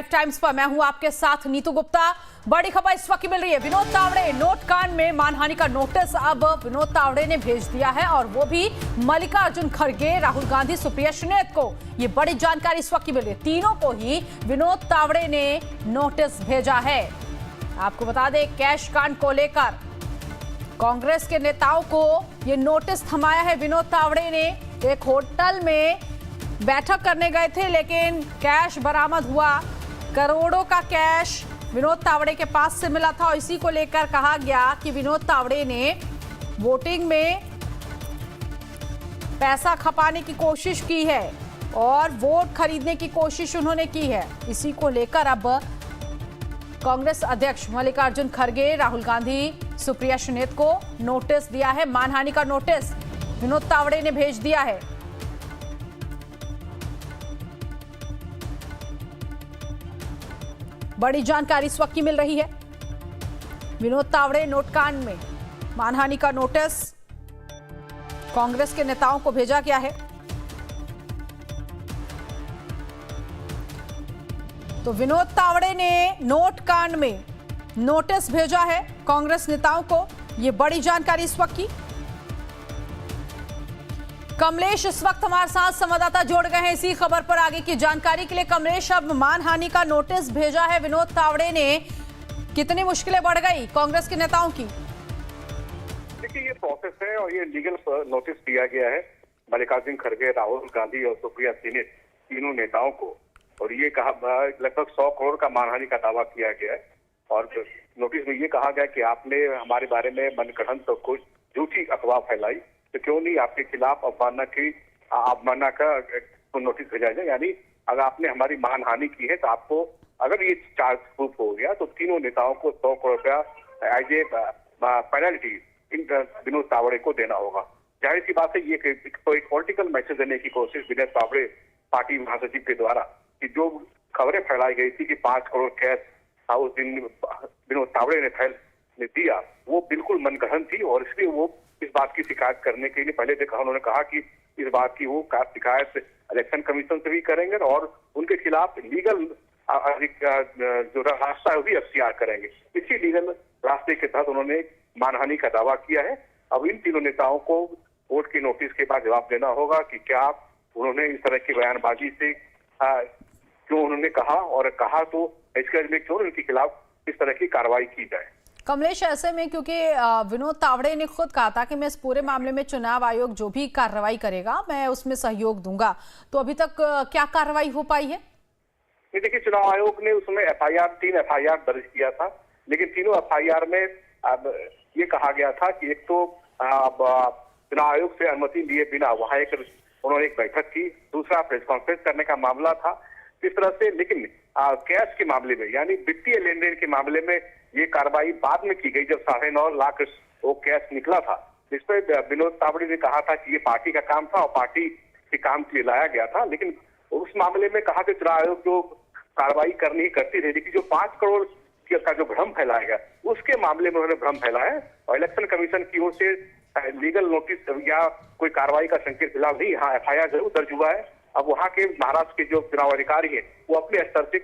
Live times पर मैं हूं आपके साथ नीतू गुप्ता। बड़ी खबर इस वक्त मिल रही है। विनोद तावड़े नोट कांड में मानहानि का नोटिस अब विनोद तावड़े ने भेज दिया है और वो भी मल्लिकार्जुन खड़गे, राहुल गांधी, सुप्रिया सुलेत को। ये बड़ी जानकारी इस वक्त मिल रही है। तीनों को ही विनोद तावड़े ने नोटिस भेजा है। आपको बता दें, कैश कांड को लेकर कांग्रेस के नेताओं को ये नोटिस थमाया है विनोद तावड़े ने। एक होटल में बैठक करने गए थे लेकिन कैश बरामद हुआ। करोड़ों का कैश विनोद तावड़े के पास से मिला था और इसी को लेकर कहा गया कि विनोद तावड़े ने वोटिंग में पैसा खपाने की कोशिश की है और वोट खरीदने की कोशिश उन्होंने की है। इसी को लेकर अब कांग्रेस अध्यक्ष मल्लिकार्जुन खड़गे, राहुल गांधी, सुप्रिया सुलेत को नोटिस दिया है। मानहानि का नोटिस विनोद तावड़े ने भेज दिया है। बड़ी जानकारी इस वक्त की मिल रही है। विनोद तावड़े नोटकांड में मानहानि का नोटिस कांग्रेस के नेताओं को भेजा गया है। तो विनोद तावड़े ने नोट कांड में नोटिस भेजा है कांग्रेस नेताओं को। यह बड़ी जानकारी इस वक्त की। कमलेश इस वक्त हमारे साथ संवाददाता जोड़ गए हैं इसी खबर पर आगे की जानकारी के लिए। कमलेश, अब मानहानि का नोटिस भेजा है विनोद तावड़े ने, कितनी मुश्किलें बढ़ गई कांग्रेस के नेताओं की? देखिए, ये प्रोसेस है और ये लीगल नोटिस दिया गया है मल्लिकार्जुन खड़गे, राहुल गांधी और सुप्रिया सुलेत तीनों नेताओं को। और ये कहा लगभग 100 करोड़ का मानहानि का दावा किया गया है। और नोटिस में ये कहा गया कि आपने हमारे बारे में मनगढ़ंत तो कुछ झूठी अफवाह फैलाई, तो क्यों नहीं आपके खिलाफ अवमानना का नोटिस भेजा जाए। यानी अगर आपने हमारी मानहानि की है तो आपको, अगर ये चार्ज प्रूफ हो गया तो तीनों नेताओं को 100 करोड़ रुपया as a penalty Vinod Tawde को देना होगा। जाहिर सी बात है, ये तो एक पॉलिटिकल मैसेज देने की कोशिश विनोद तावड़े पार्टी महासचिव के द्वारा, कि जो खबरें फैलाई गई थी कि 5 करोड़ कैश उस दिन विनोद तावड़े ने दिया, वो बिल्कुल मनगढ़ंत थी। और इसलिए वो इस बात की शिकायत करने के लिए पहले देखा, उन्होंने कहा कि इस बात की वो शिकायत इलेक्शन कमीशन से भी करेंगे और उनके खिलाफ लीगल जो रास्ता है वो भी अख्तियार करेंगे। इसी लीगल रास्ते के तहत उन्होंने मानहानि का दावा किया है। अब इन तीनों नेताओं को कोर्ट के नोटिस के बाद जवाब देना होगा कि क्या उन्होंने इस तरह की बयानबाजी से क्यों उन्होंने कहा, और कहा तो इसके में क्यों उनके खिलाफ इस तरह की कार्रवाई की जाए। कमलेश, ऐसे में क्योंकि विनोद तावड़े ने खुद कहा था कि मैं इस पूरे मामले में चुनाव आयोग जो भी कार्रवाई करेगा मैं उसमें सहयोग दूंगा, तो अभी तक क्या कार्रवाई हो पाई है? देखिए, चुनाव आयोग ने उसमें तीन एफआईआर दर्ज किया था, लेकिन तीनों एफआईआर में अब ये कहा गया था कि एक तो चुनाव आयोग से अनुमति लिए बिना वहां उन्होंने एक बैठक की, दूसरा प्रेस कॉन्फ्रेंस करने का मामला था इस तरह से। लेकिन कैश के मामले में, यानी वित्तीय लेन देन के मामले में ये कार्रवाई बाद में की गई, जब 9.5 लाख वो कैश निकला था। इस पर विनोद तावड़े ने कहा था कि ये पार्टी का काम था और पार्टी के काम के लिए लाया गया था। लेकिन उस मामले में कहा कि चुनाव आयोग जो कार्रवाई करनी करती रही, लेकिन जो 5 करोड़ का जो भ्रम फैलाया गया उसके मामले में उन्होंने भ्रम फैलाया है। और इलेक्शन कमीशन की ओर से लीगल नोटिस या कोई कार्रवाई का संकेत फिलहाल नहीं। हाँ, एफआईआर जरूर दर्ज हुआ है। अब वहां के महाराष्ट्र के जो चुनाव अधिकारी हैं वो अपने स्तर से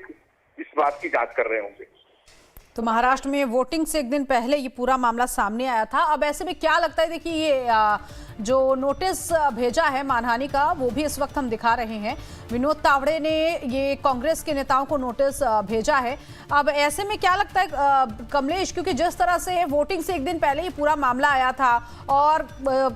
इस बात की जांच कर रहे होंगे। तो महाराष्ट्र में वोटिंग से एक दिन पहले ये पूरा मामला सामने आया था। अब ऐसे में क्या लगता है, देखिए ये जो नोटिस भेजा है मानहानि का वो भी इस वक्त हम दिखा रहे हैं। विनोद तावड़े ने ये कांग्रेस के नेताओं को नोटिस भेजा है। अब ऐसे में क्या लगता है कमलेश, क्योंकि जिस तरह से वोटिंग से एक दिन पहले ही पूरा मामला आया था और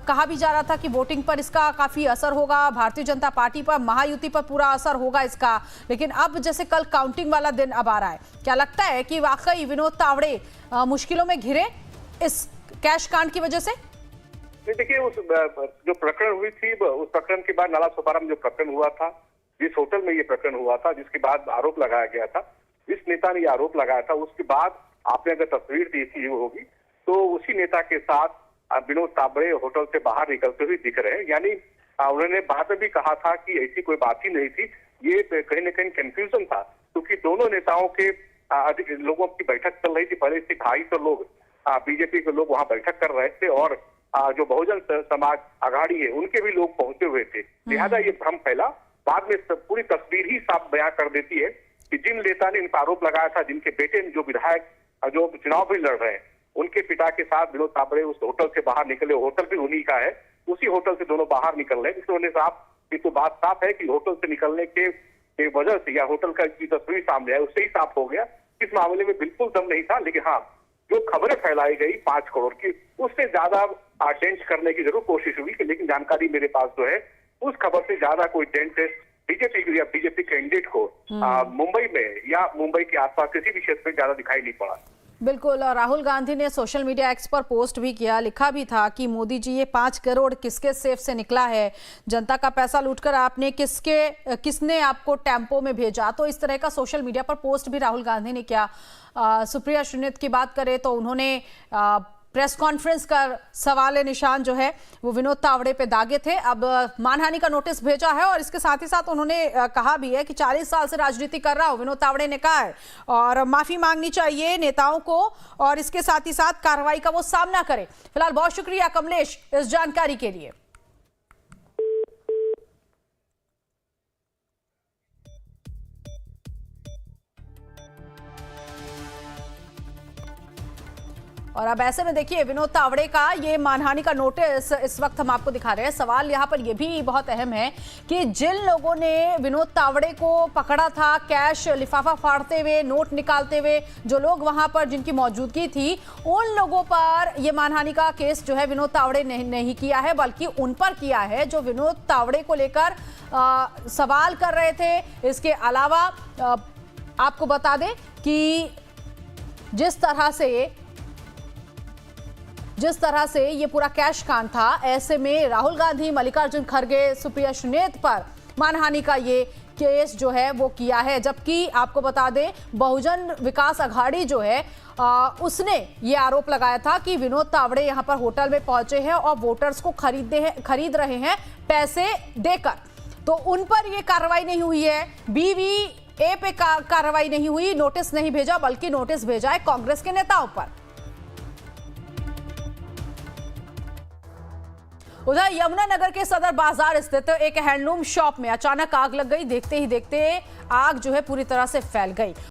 कहा भी जा रहा था कि वोटिंग पर इसका काफी असर होगा, भारतीय जनता पार्टी पर, महायुति पर पूरा असर होगा इसका, लेकिन अब जैसे कल काउंटिंग वाला दिन अब आ रहा है, क्या लगता है कि वाकई विनोद तावड़े मुश्किलों में घिरे इस कैश कांड की वजह से? देखिए, उस जो प्रकरण हुई थी, उस प्रकरण के बाद नाला सोपारा में जो प्रकरण हुआ था, जिस होटल में ये प्रकरण हुआ था, जिसके बाद आरोप लगाया गया था, जिस नेता ने ये आरोप लगाया था, उसके बाद आपने अगर तस्वीर देखी होगी तो उसी नेता के साथ विनोद तावड़े होटल से बाहर निकलते हुए दिख रहे हैं। यानी उन्होंने बाद में भी कहा था कि ऐसी कोई बात ही नहीं थी, ये कहीं ना कहीं कंफ्यूजन था, क्योंकि दोनों नेताओं के अधिक लोगों की बैठक चल रही थी। पहले से 250 लोग बीजेपी के लोग वहां बैठक कर रहे थे और जो बहुजन समाज आघाड़ी है उनके भी लोग पहुंचे हुए थे। लिहाजा ये भ्रम फैला। बाद में पूरी तस्वीर ही साफ बयां कर देती है कि जिन नेता ने इन पर आरोप लगाया था, जिनके बेटे जो विधायक जो चुनाव भी लड़ रहे हैं, उनके पिता के साथ विनोद तावड़े उस होटल से बाहर निकले। होटल भी उन्हीं का है, उसी होटल से दोनों बाहर निकल रहे हैं। जिससे साफ ये तो बात साफ है कि होटल से निकलने के वजह से या होटल का की तस्वीर सामने है उससे ही साफ हो गया इस मामले में बिल्कुल दम नहीं था। लेकिन हाँ, जो खबरें फैलाई गई 5 करोड़ की, उससे ज्यादा डेंट करने की जरूर कोशिश हुई कि, लेकिन जानकारी मेरे पास जो है उस खबर से ज्यादा कोई डेंट बीजेपी या बीजेपी कैंडिडेट को मुंबई में या मुंबई के आसपास किसी भी क्षेत्र में ज्यादा दिखाई नहीं पड़ा। बिल्कुल। और राहुल गांधी ने सोशल मीडिया एक्स पर पोस्ट भी किया, लिखा भी था कि मोदी जी ये 5 करोड़ किसके सेफ से निकला है, जनता का पैसा लूटकर आपने किसने आपको टेम्पो में भेजा। तो इस तरह का सोशल मीडिया पर पोस्ट भी राहुल गांधी ने किया। सुप्रिया श्रीनेत की बात करें तो उन्होंने प्रेस कॉन्फ्रेंस कर सवाल निशान जो है वो विनोद तावड़े पे दागे थे। अब मानहानि का नोटिस भेजा है और इसके साथ ही साथ उन्होंने कहा भी है कि 40 साल से राजनीति कर रहा हूं, विनोद तावड़े ने कहा है, और माफी मांगनी चाहिए नेताओं को और इसके साथ ही साथ कार्रवाई का वो सामना करें। फिलहाल बहुत शुक्रिया कमलेश इस जानकारी के लिए। और अब ऐसे में देखिए विनोद तावड़े का ये मानहानि का नोटिस इस वक्त हम आपको दिखा रहे हैं। सवाल यहाँ पर यह भी बहुत अहम है कि जिन लोगों ने विनोद तावड़े को पकड़ा था कैश लिफाफा फाड़ते हुए, नोट निकालते हुए, जो लोग वहां पर जिनकी मौजूदगी थी, उन लोगों पर यह मानहानि का केस जो है विनोद तावड़े ने नहीं किया है, बल्कि उन पर किया है जो विनोद तावड़े को लेकर सवाल कर रहे थे। इसके अलावा आपको बता दें कि जिस तरह से ये पूरा कैश कांड था, ऐसे में राहुल गांधी, मल्लिकार्जुन खड़गे, सुप्रिया श्रीनेत पर मानहानि का ये केस जो है वो किया है। जबकि आपको बता दें बहुजन विकास अघाड़ी जो है उसने ये आरोप लगाया था कि विनोद तावड़े यहाँ पर होटल में पहुंचे हैं और वोटर्स को खरीद रहे हैं पैसे देकर। तो उन पर ये कार्रवाई नहीं हुई है, BVA पे कार्रवाई नहीं हुई, नोटिस नहीं भेजा, बल्कि नोटिस भेजा है कांग्रेस के नेताओं पर। उधर यमुनानगर के सदर बाजार स्थित एक हैंडलूम शॉप में अचानक आग लग गई। देखते ही देखते आग जो है पूरी तरह से फैल गई।